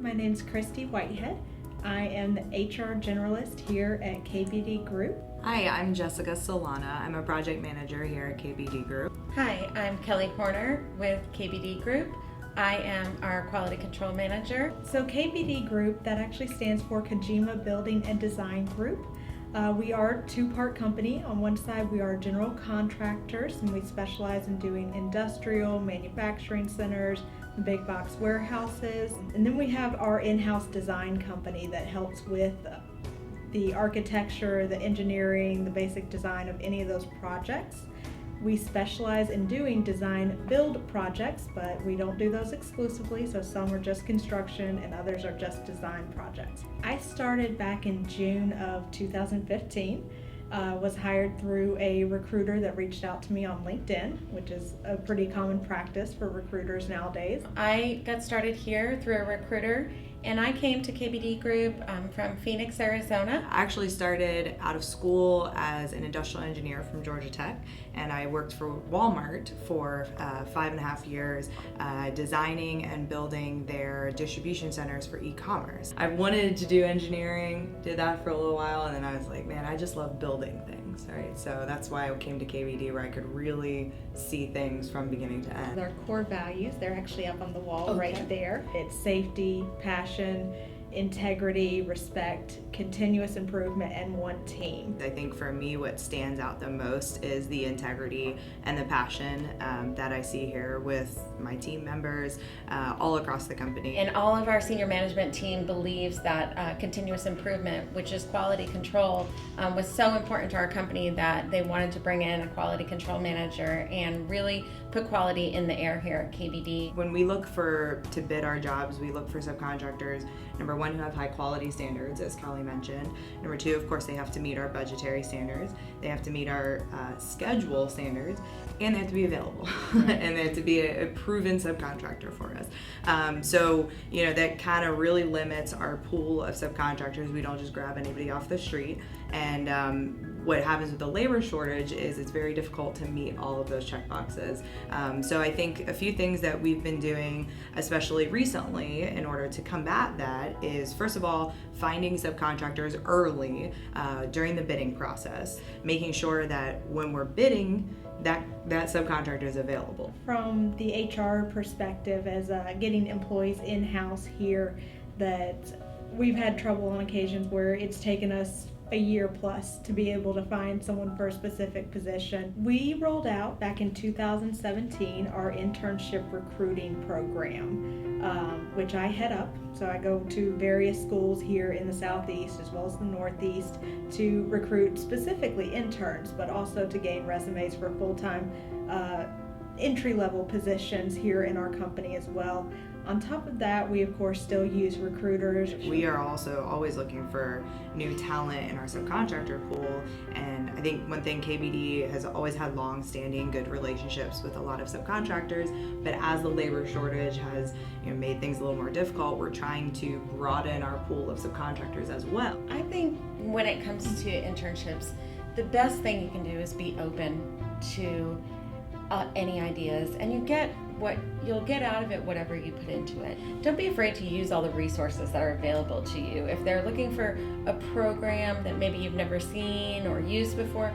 my name's Christy Whitehead. I am the HR generalist here at KBD Group. Hi, I'm Jessica Solana. I'm a project manager here at KBD Group. Hi, I'm Kelly Horner with KBD Group. I am our quality control manager. So KBD Group, that actually stands for Kojima Building and Design Group. We are a two-part company. On one side, we are general contractors, and we specialize in doing industrial, manufacturing centers, the big box warehouses. And then we have our in-house design company that helps with the architecture, the engineering, the basic design of any of those projects. We specialize in doing design build projects, but we don't do those exclusively, so some are just construction and others are just design projects. I started back in June of 2015. Was hired through a recruiter that reached out to me on LinkedIn, which is a pretty common practice for recruiters nowadays. I got started here through a recruiter, and I came to KBD Group from Phoenix, Arizona. I actually started out of school as an industrial engineer from Georgia Tech, and I worked for Walmart for 5.5 years, designing and building their distribution centers for e-commerce. I wanted to do engineering, did that for a little while, and then I was like, man, I just love building things, right? So that's why I came to KBD, where I could really see things from beginning to end. Our core values, they're actually up on the wall right there. It's safety, passion, integrity, respect, continuous improvement, and one team. I think for me what stands out the most is the integrity and the passion that I see here with my team members all across the company. And all of our senior management team believes that continuous improvement, which is quality control, was so important to our company that they wanted to bring in a quality control manager and really put quality in the air here at KBD. When we look to bid our jobs, we look for subcontractors, number one, who have high quality standards, as Kelly mentioned. Number two, of course, they have to meet our budgetary standards. They have to meet our schedule standards, and they have to be available. And they have to be a proven subcontractor for us. So, that kind of really limits our pool of subcontractors. We don't just grab anybody off the street. And what happens with the labor shortage is it's very difficult to meet all of those check boxes. So I think a few things that we've been doing, especially recently, in order to combat that is, first of all, finding subcontractors early during the bidding process, making sure that when we're bidding, that subcontractor is available. From the HR perspective, as getting employees in-house here, that we've had trouble on occasions where it's taken us a year plus to be able to find someone for a specific position. We rolled out back in 2017 our internship recruiting program, which I head up. So I go to various schools here in the Southeast as well as the Northeast to recruit specifically interns, but also to gain resumes for full-time entry-level positions here in our company as well. On top of that, we of course still use recruiters. We are also always looking for new talent in our subcontractor pool, and I think one thing, KBD has always had long-standing good relationships with a lot of subcontractors, but as the labor shortage has made things a little more difficult, we're trying to broaden our pool of subcontractors as well. I think when it comes to internships, the best thing you can do is be open to any ideas, and you'll get out of it whatever you put into it. Don't be afraid to use all the resources that are available to you. If they're looking for a program that maybe you've never seen or used before,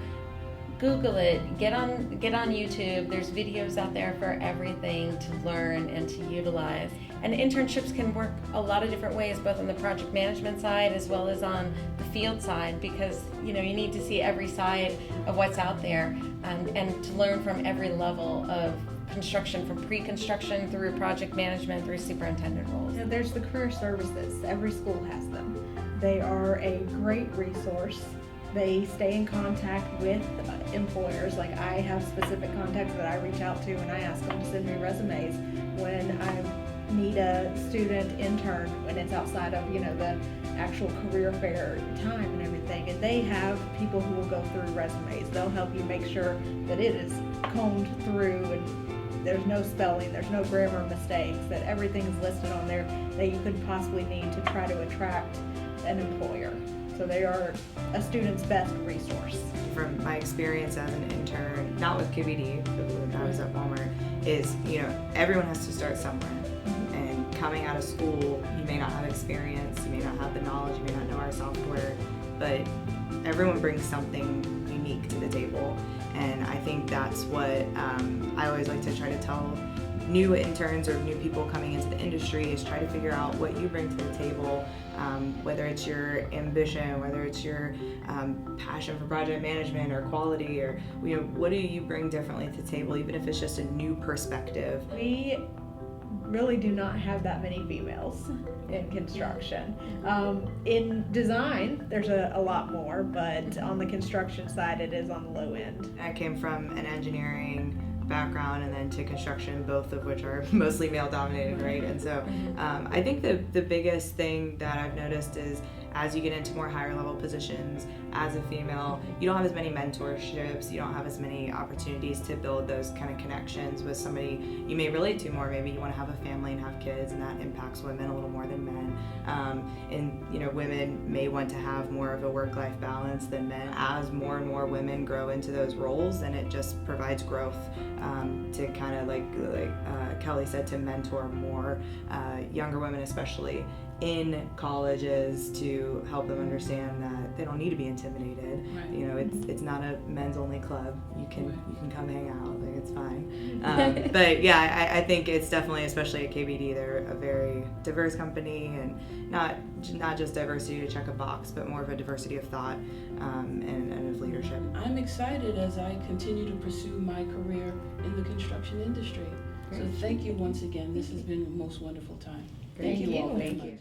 Google it, get on YouTube. There's videos out there for everything to learn and to utilize. And internships can work a lot of different ways, both on the project management side as well as on the field side, because you need to see every side of what's out there and to learn from every level of construction, from pre-construction through project management through superintendent roles. There's the career services. Every school has them. They are a great resource. They stay in contact with employers. Like, I have specific contacts that I reach out to and I ask them to send me resumes when I need a student intern when it's outside of the actual career fair time and everything. And they have people who will go through resumes. They'll help you make sure that it is combed through and there's no spelling, there's no grammar mistakes, that everything is listed on there that you could possibly need to try to attract an employer. So they are a student's best resource. From my experience as an intern, not with KBD, but when I was at Walmart, is everyone has to start somewhere. And coming out of school, you may not have experience, you may not have the knowledge, you may not know our software, but everyone brings something unique to the table. And I think that's what I always like to try to tell new interns or new people coming into the industry is try to figure out what you bring to the table, whether it's your ambition, whether it's your passion for project management or quality, or what do you bring differently to the table, even if it's just a new perspective. We really do not have that many females in construction. In design, there's a lot more, but on the construction side, it is on the low end. I came from an engineering background and then to construction, both of which are mostly male dominated, right? And so I think the biggest thing that I've noticed is as you get into more higher level positions as a female, you don't have as many mentorships, you don't have as many opportunities to build those kind of connections with somebody you may relate to more. Maybe you want to have a family and have kids, and that impacts women a little more than men. And women may want to have more of a work-life balance than men. As more and more women grow into those roles, then it just provides growth to kind of like Kelly said, to mentor more younger women, especially in colleges, to help them understand that they don't need to be intimidated. Right. It's not a men's only club. You can come hang out, like it's fine. But yeah, I think it's definitely, especially at KBD, they're a very diverse company, and not just diversity to check a box, but more of a diversity of thought and of leadership. I'm excited as I continue to pursue my career in the construction industry. Great. So thank you once again. This has been the most wonderful time. Thank you all. Thank you.